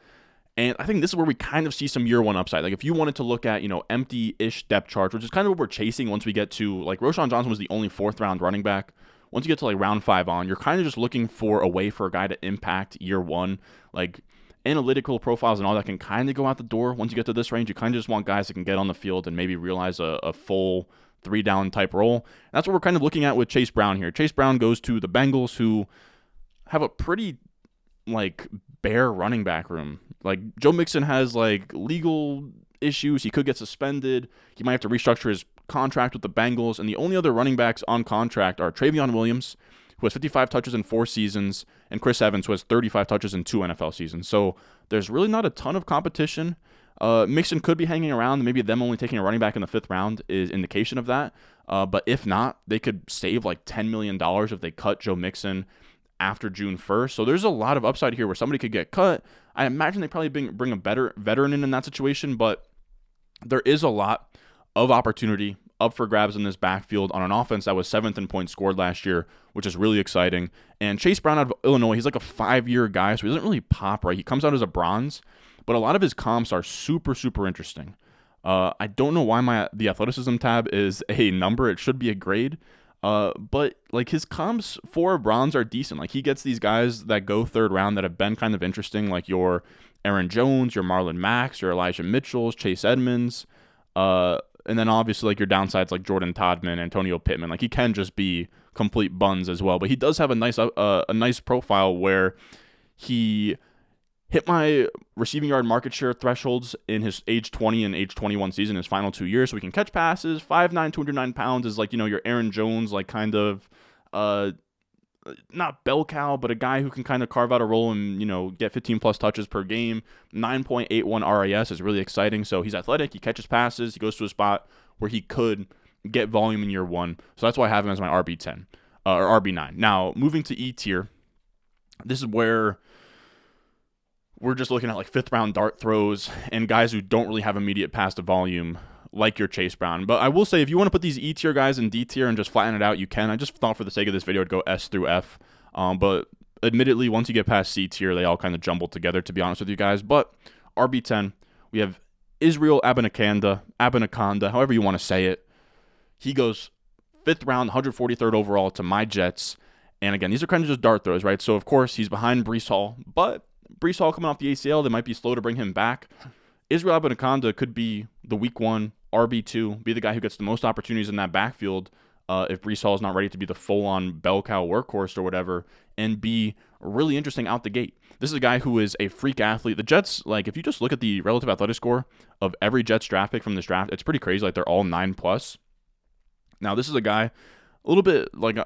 And I think this is where we kind of see some year 1 upside. Like if you wanted to look at, you know, empty-ish depth charts, which is kind of what we're chasing once we get to, like Roschon Johnson was the only 4th round running back. Once you get to like round 5 on, you're kind of just looking for a way for a guy to impact year 1. Like analytical profiles and all that can kind of go out the door. Once you get to this range, you kind of just want guys that can get on the field and maybe realize a full 3-down type role. And that's what we're kind of looking at with Chase Brown here. Chase Brown goes to the Bengals, who have a pretty like bare running back room. Like Joe Mixon has like legal issues. He could get suspended. He might have to restructure his contract with the Bengals. And the only other running backs on contract are Travion Williams, who has 55 touches in 4 seasons, and Chris Evans, who has 35 touches in 2 NFL seasons. So there's really not a ton of competition. Mixon could be hanging around. Maybe them only taking a running back in the 5th round is indication of that. But if not, they could save like $10 million if they cut Joe Mixon after June 1st. So there's a lot of upside here where somebody could get cut. I imagine they probably bring a better veteran in that situation, but there is a lot of opportunity up for grabs in this backfield on an offense that was 7th in points scored last year, which is really exciting. And Chase Brown out of Illinois, he's like a 5-year guy, so he doesn't really pop, right? He comes out as a bronze, but a lot of his comps are super, super interesting. I don't know why the athleticism tab is a number. It should be a grade. But like his comps for bronze are decent. Like he gets these guys that go 3rd round that have been kind of interesting, like your Aaron Jones, your Marlon Mack, your Elijah Mitchells, Chase Edmonds, and then obviously like your downsides like Jordan Todman, Antonio Pittman. Like he can just be complete buns as well, but he does have a nice profile where he hit my receiving yard market share thresholds in his age 20 and age 21 season, his final 2 years. So he can catch passes. 5'9", 209 pounds is like, you know, your Aaron Jones, like kind of, not bell cow, but a guy who can kind of carve out a role and, you know, get 15 plus touches per game. 9.81 RAS is really exciting. So he's athletic. He catches passes. He goes to a spot where he could get volume in year one. So that's why I have him as my RB10 or RB9. Now, moving to E tier, this is where we're just looking at like 5th round dart throws and guys who don't really have immediate pass to volume, like your Chase Brown. But I will say, if you want to put these E tier guys in D tier and just flatten it out, you can. I just thought for the sake of this video, I'd go S through F. But admittedly, once you get past C tier, they all kind of jumble together, to be honest with you guys. But RB10, we have Israel Abanikanda, however you want to say it. He goes 5th round, 143rd overall to my Jets. And again, these are kind of just dart throws, right? So, of course, he's behind Breece Hall. But Breece Hall coming off the ACL, they might be slow to bring him back. Israel Abanikanda could be the week 1 RB2, be the guy who gets the most opportunities in that backfield if Breece Hall is not ready to be the full-on bell cow workhorse or whatever, and be really interesting out the gate. This is a guy who is a freak athlete. The Jets, like, if you just look at the relative athletic score of every Jets draft pick from this draft, it's pretty crazy. Like, they're all 9+. Now, this is a guy a little bit like...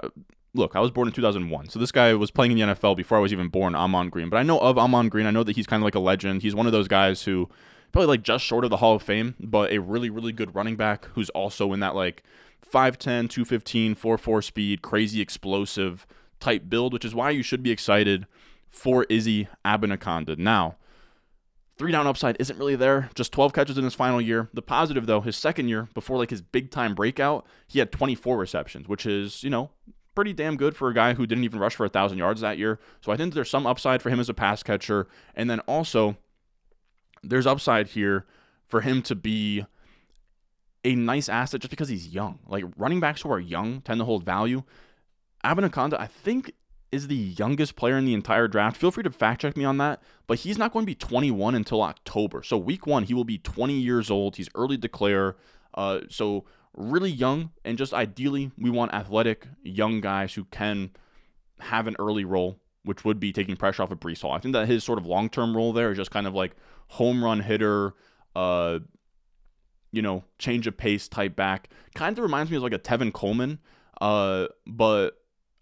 Look, I was born in 2001, so this guy was playing in the NFL before I was even born, Ahman Green. But I know of Ahman Green. I know that he's kind of like a legend. He's one of those guys who probably like just short of the Hall of Fame, but a really, really good running back who's also in that like 5'10", 215, 4.4 speed, crazy explosive type build, which is why you should be excited for Izzy Abanikanda. Now, 3-down upside isn't really there. Just 12 catches in his final year. The positive, though, his second year, before like his big-time breakout, he had 24 receptions, which is, you know, pretty damn good for a guy who didn't even rush for 1,000 yards that year. So I think there's some upside for him as a pass catcher. And then also, there's upside here for him to be a nice asset just because he's young. Like, running backs who are young tend to hold value. Abanikanda, I think, is the youngest player in the entire draft. Feel free to fact check me on that. But he's not going to be 21 until October. So week 1, he will be 20 years old. He's early declare. So really young, and just ideally, we want athletic, young guys who can have an early role, which would be taking pressure off of Breece Hall. I think that his sort of long-term role there is just kind of like home run hitter, change of pace type back. Kind of reminds me of like a Tevin Coleman, but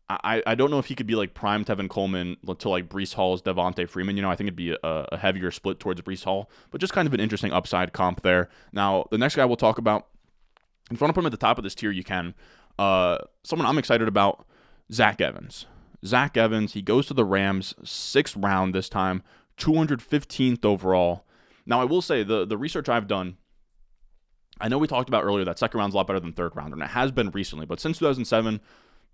I don't know if he could be like prime Tevin Coleman to like Breece Hall's Devontae Freeman. I think it'd be a heavier split towards Breece Hall, but just kind of an interesting upside comp there. Now, the next guy we'll talk about, if you want to put him at the top of this tier, you can. Someone I'm excited about, Zach Evans. Zach Evans, he goes to the Rams, 6th round this time, 215th overall. Now, I will say, the research I've done, I know we talked about earlier that second round's a lot better than third round, and it has been recently. But since 2007,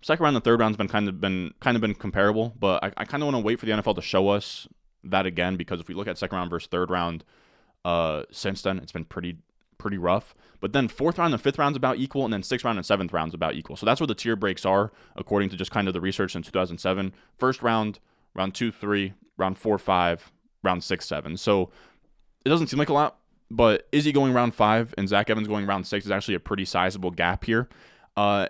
second round and third round's been kind of been comparable. But I kind of want to wait for the NFL to show us that again, because if we look at second round versus third round, since then it's been pretty rough. But then 4th round and 5th round's about equal, and then 6th round and 7th round's about equal. So that's where the tier breaks are, according to just kind of the research in 2007. First round, round 2, 3, round 4, 5, round 6, 7. So it doesn't seem like a lot, but Izzy going round 5 and Zach Evans going round 6 is actually a pretty sizable gap here. And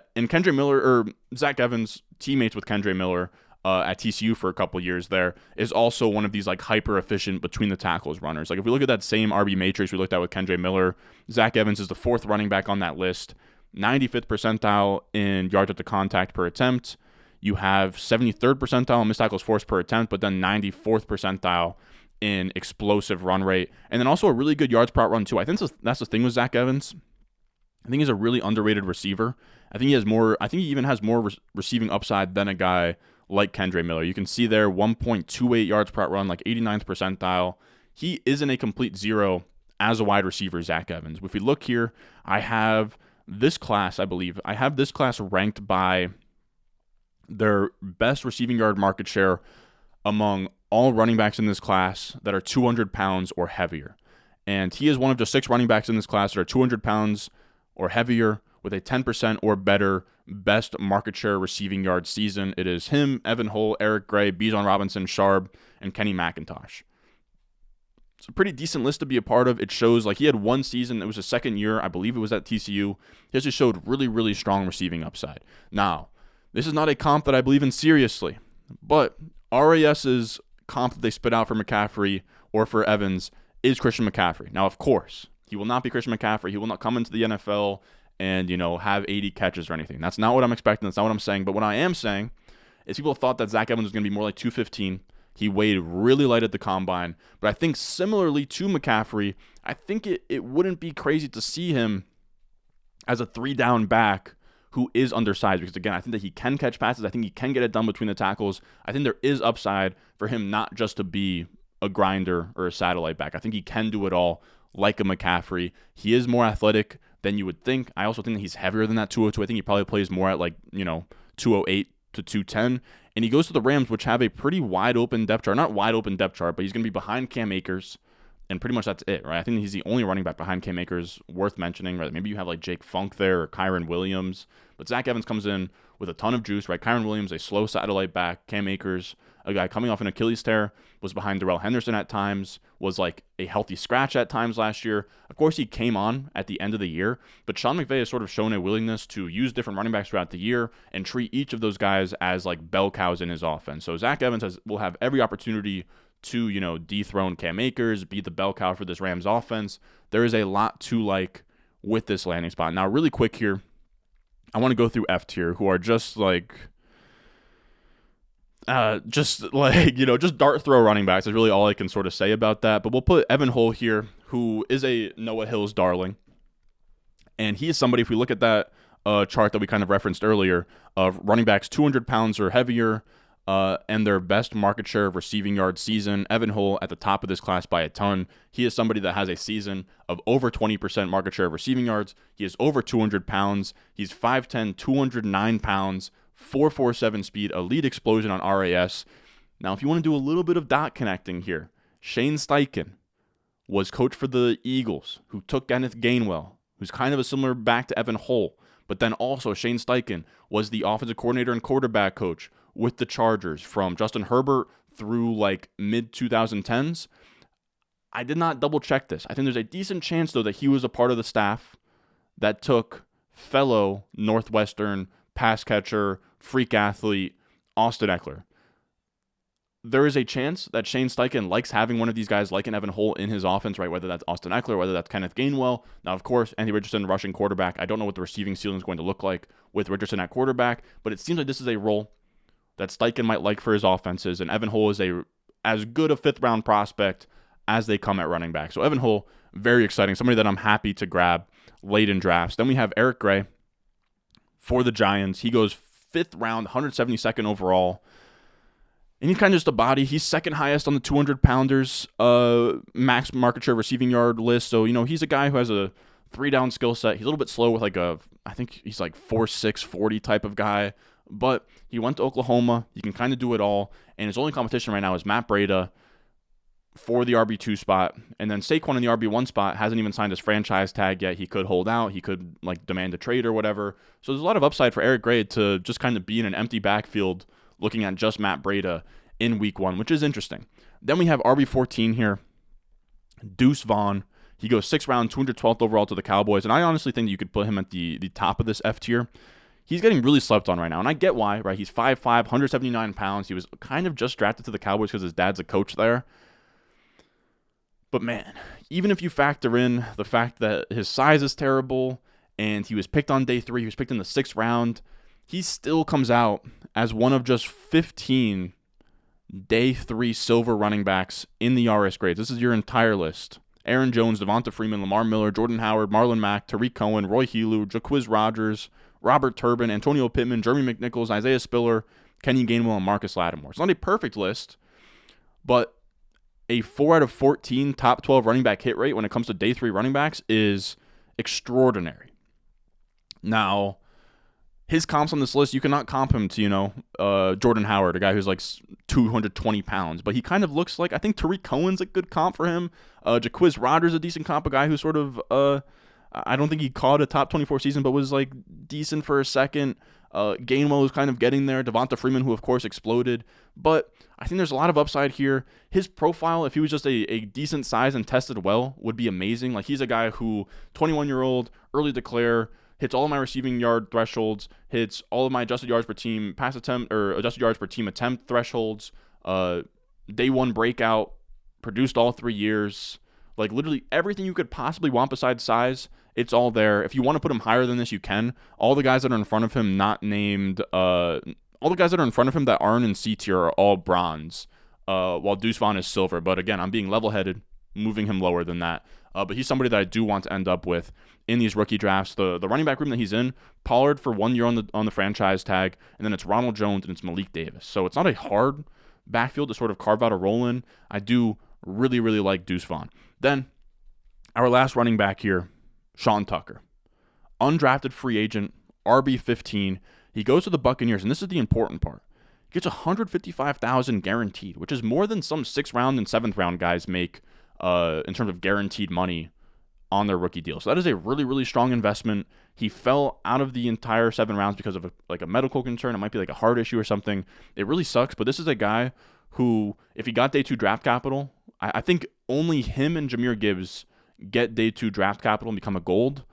Zach Evans, teammates with Kendre Miller at TCU for a couple years there, is also one of these like hyper efficient between the tackles runners. Like if we look at that same RB matrix we looked at with Kendre Miller, Zach Evans is the 4th running back on that list, 95th percentile in yards at the contact per attempt. You have 73rd percentile in missed tackles forced per attempt, but then 94th percentile in explosive run rate, and then also a really good yards per out run too. I think that's the thing with Zach Evans. I think he's a really underrated receiver. I think he even has more receiving upside than a guy like Kendre Miller. You can see there 1.28 yards per out run, like 89th percentile. He isn't a complete zero as a wide receiver, Zach Evans. If we look here, I have this class, ranked by their best receiving yard market share among all running backs in this class that are 200 pounds or heavier. And he is one of just 6 running backs in this class that are 200 pounds or heavier with a 10% or better best market share receiving yard season. It is him, Evan Hull, Eric Gray, Bijan Robinson, Sharp, and Kenny McIntosh. It's a pretty decent list to be a part of. It shows like he had one season. It was his second year. I believe it was at TCU. He just showed really, really strong receiving upside. Now, this is not a comp that I believe in seriously, but RAS's comp that they spit out for McCaffrey or for Evans is Christian McCaffrey. Now, of course, he will not be Christian McCaffrey. He will not come into the NFL and, have 80 catches or anything. That's not what I'm expecting. That's not what I'm saying. But what I am saying is people thought that Zach Evans was going to be more like 215. He weighed really light at the combine. But I think similarly to McCaffrey, I think it wouldn't be crazy to see him as a 3-down back who is undersized, because again, I think that he can catch passes. I think he can get it done between the tackles. I think there is upside for him not just to be a grinder or a satellite back. I think he can do it all like a McCaffrey. He is more athletic than you would think. I also think that he's heavier than that 202. I think he probably plays more at 208 to 210. And he goes to the Rams, which have a pretty wide open depth chart. Not wide open depth chart, but he's going to be behind Cam Akers. And pretty much that's it, right? I think he's the only running back behind Cam Akers worth mentioning, right? Maybe you have Jake Funk there or Kyron Williams. But Zach Evans comes in with a ton of juice, right? Kyron Williams, a slow satellite back. Cam Akers, a guy coming off an Achilles tear, was behind Darrell Henderson at times, was a healthy scratch at times last year. Of course, he came on at the end of the year, but Sean McVay has sort of shown a willingness to use different running backs throughout the year and treat each of those guys as bell cows in his offense. So Zach Evans will have every opportunity to, dethrone Cam Akers, be the bell cow for this Rams offense. There is a lot to like with this landing spot. Now, really quick here, I want to go through F tier, who are just just dart throw running backs is really all I can sort of say about that. But we'll put Evan Hull here, who is a Noah Hills darling. And he is somebody, if we look at that chart that we kind of referenced earlier, of running backs 200 pounds or heavier, and their best market share of receiving yards season, Evan Hull at the top of this class by a ton. He is somebody that has a season of over 20% market share of receiving yards. He is over 200 pounds. He's 5'10", 209 pounds, 4.47 speed, elite explosion on RAS. Now, if you want to do a little bit of dot connecting here, Shane Steichen was coach for the Eagles, who took Kenneth Gainwell, who's kind of a similar back to Evan Hull. But then also Shane Steichen was the offensive coordinator and quarterback coach with the Chargers from Justin Herbert through mid-2010s. I did not double check this. I think there's a decent chance, though, that he was a part of the staff that took fellow Northwestern pass catcher, freak athlete, Austin Eckler. There is a chance that Shane Steichen likes having one of these guys like an Evan Hull in his offense, right? Whether that's Austin Eckler, whether that's Kenneth Gainwell. Now, of course, Anthony Richardson, rushing quarterback. I don't know what the receiving ceiling is going to look like with Richardson at quarterback, but it seems like this is a role that Steichen might like for his offenses, and Evan Hull is as good a fifth-round prospect as they come at running back. So Evan Hull, very exciting, somebody that I'm happy to grab late in drafts. Then we have Eric Gray for the Giants. He goes 5th round, 172nd overall. And he's kind of just a body. He's second highest on the 200-pounders max market share receiving yard list. So, he's a guy who has a 3-down skill set. He's a little bit slow with I think he's 4.6, 40 type of guy. But he went to Oklahoma. He can kind of do it all. And his only competition right now is Matt Breida for the RB2 spot. And then Saquon in the RB1 spot hasn't even signed his franchise tag yet. He could hold out. He could demand a trade or whatever. So there's a lot of upside for Eric Gray to just kind of be in an empty backfield looking at just Matt Breida in week 1, which is interesting. Then we have RB14 here, Deuce Vaughn. He goes 6th round, 212th overall to the Cowboys. And I honestly think that you could put him at the top of this F tier. He's getting really slept on right now, and I get why, right? He's 5'5", 179 pounds. He was kind of just drafted to the Cowboys because his dad's a coach there. But man, even if you factor in the fact that his size is terrible and he was picked on day 3, he was picked in the 6th round, he still comes out as one of just 15 day 3 silver running backs in the RS grades. This is your entire list. Aaron Jones, Devonta Freeman, Lamar Miller, Jordan Howard, Marlon Mack, Tariq Cohen, Roy Helu, Jaquiz Rogers, Robert Turbin, Antonio Pittman, Jeremy McNichols, Isaiah Spiller, Kenny Gainwell, and Marcus Lattimore. It's not a perfect list, but a 4 out of 14 top 12 running back hit rate when it comes to day 3 running backs is extraordinary. Now, his comps on this list, you cannot comp him to, Jordan Howard, a guy who's 220 pounds. But he kind of looks like, I think Tariq Cohen's a good comp for him. Jaquiz Rogers a decent comp, a guy who sort of, I don't think he caught a top 24 season, but was decent for a second. Gainwell was kind of getting there. Devonta Freeman, who of course exploded. But I think there's a lot of upside here. His profile, if he was just a decent size and tested well, would be amazing. He's a guy who, 21-year-old, early declare, hits all of my receiving yard thresholds, hits all of my adjusted yards per team pass attempt or adjusted yards per team attempt thresholds, day 1 breakout, produced all 3 years. Literally everything you could possibly want besides size, it's all there. If you want to put him higher than this, you can. All the guys that are in front of him not named, all the guys that are in front of him that aren't in C tier are all bronze, while Deuce Vaughn is silver. But again, I'm being level-headed. moving him lower than that. But he's somebody that I do want to end up with in these rookie drafts. The running back room that he's in, Pollard for 1 year on the franchise tag, and then it's Ronald Jones and it's Malik Davis. So it's not a hard backfield to sort of carve out a role in. I do really, really like Deuce Vaughn. Then our last running back here, Sean Tucker. Undrafted free agent, RB15. He goes to the Buccaneers, and this is the important part. He gets $155,000 guaranteed, which is more than some 6th round and 7th round guys make in terms of guaranteed money on their rookie deal. So that is a really, really strong investment. He fell out of the entire 7 rounds because of a medical concern. It might be like a heart issue or something. It really sucks, but this is a guy who, if he got day 2 draft capital, I think only him and Jahmyr Gibbs get day 2 draft capital and become a gold.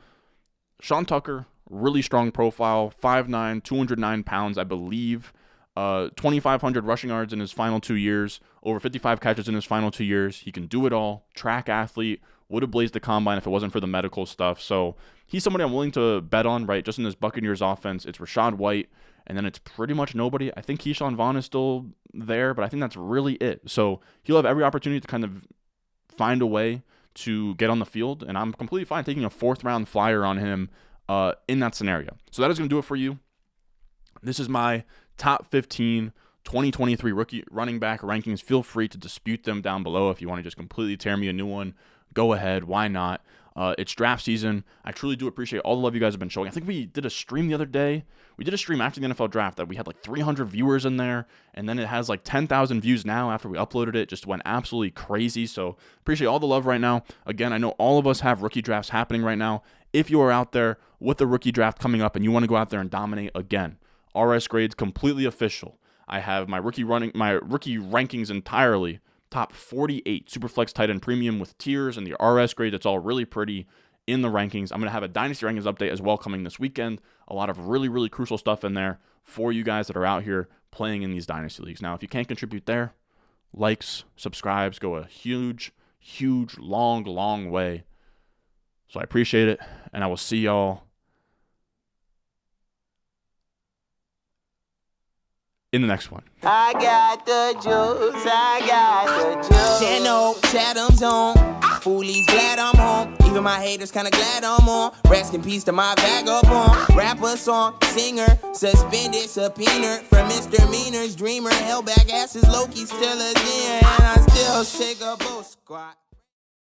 Sean Tucker, really strong profile, 5'9", 209 pounds, I believe. 2,500 rushing yards in his final 2 years, over 55 catches in his final 2 years. He can do it all. Track athlete, would have blazed the combine if it wasn't for the medical stuff. So he's somebody I'm willing to bet on, right? Just in this Buccaneers offense, it's Rachaad White, and then it's pretty much nobody. I think Keyshawn Vaughn is still there, but I think that's really it. So he'll have every opportunity to kind of find a way to get on the field, and I'm completely fine taking a 4th round flyer on him in that scenario. So that is going to do it for you. This is my top 15 2023 rookie running back rankings. Feel free to dispute them down below. If you want to just completely tear me a new one, go ahead. Why not? It's draft season. I truly do appreciate all the love you guys have been showing. I think we did a stream the other day. We did a stream after the NFL draft that we had like 300 viewers in there, and then it has like 10,000 views now after we uploaded it. Just went absolutely crazy. So appreciate all the love right now. Again, I know all of us have rookie drafts happening right now. If you are out there with a rookie draft coming up and you want to go out there and dominate again, RS grades completely official. I have my rookie rankings entirely top 48 Superflex tight end premium with tiers and the RS grade. It's all really pretty in the rankings. I'm going to have a Dynasty rankings update as well coming this weekend. A lot of really, really crucial stuff in there for you guys that are out here playing in these Dynasty leagues. Now, if you can't contribute there, likes, subscribes go a huge, huge, long, long way. So I appreciate it, and I will see y'all in the next one. I got the juice, I got the juice. Channel, Chatham's on. Foolies glad I'm home. Even my haters kinda glad I'm on. Rest in peace to my vagabond. Rapper, song, singer, suspended, subpoenaed for misdemeanors. Dreamer, held back asses, Loki still a deer. And I still shake a bull squat.